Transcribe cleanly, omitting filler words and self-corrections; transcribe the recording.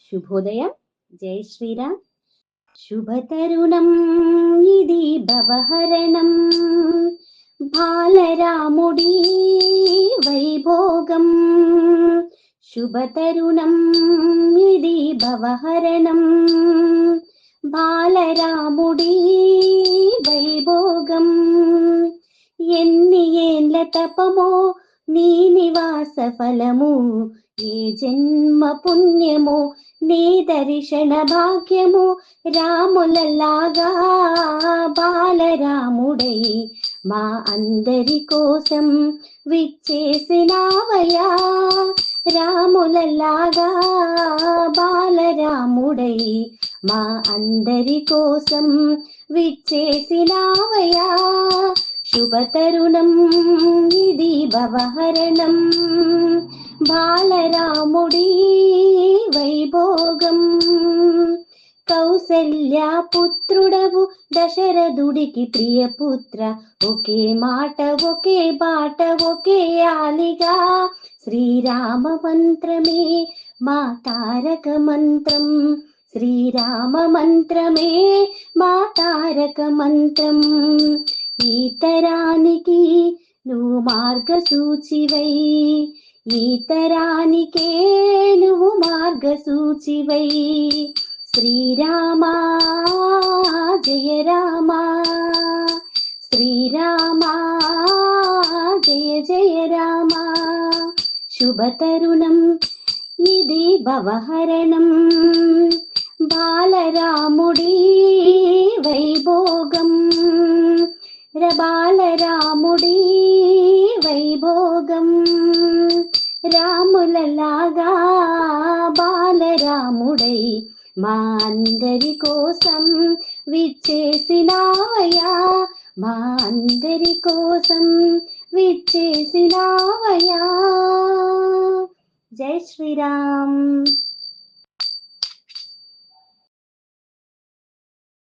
శుభోదయం. జై శ్రీరామ్. శుభతరుణం ఇది భవహరణం, బాలరాముడి వైభోగం. శుభతరుణం ఇది భవహరణం, బాలరాముడి వైభోగం. ఎన్ని ఏండ్ల తపమో నీ నివాస ఫలము, ఏ జన్మ పుణ్యమో నీ దర్శన భాగ్యము. రాములలాగా బాలరాముడై మా అందరి కోసం విచ్చేసినావయ్యా. రాములలాగా బాలరాముడై మా అందరి కోసం విచ్చేసినావయ్యా. శుభతరుణం ఇది భవహరణం, బాలరాముడి వైభోగం. కౌసల్యా పుత్రుడవు దశరథుడికి ప్రియపుత్ర, ఒకే మాట ఒకే బాట ఒకే ఆలిగా. శ్రీరామ మంత్రమే మా తారక మంత్రం, శ్రీరామ మంత్రమే మా తారక మంత్రం. ఈ తరానికి నువ్వు మార్గసూచివై, ఈ తరానికే నువ్వు మార్గసూచివై. శ్రీరామా జయ రామా, శ్రీరామా జయ జయ రామా. శుభతరుణం ఇది భవహరణం, బాలరాముడి వైభోగం. బాలరాముడి వైభోగం. రాములలాగా బాలరాముడై మా అందరి కోసం విచ్చేసినావయ్యా, మా అందరి కోసం విచ్చేసినావయ్యా. జై శ్రీరామ్.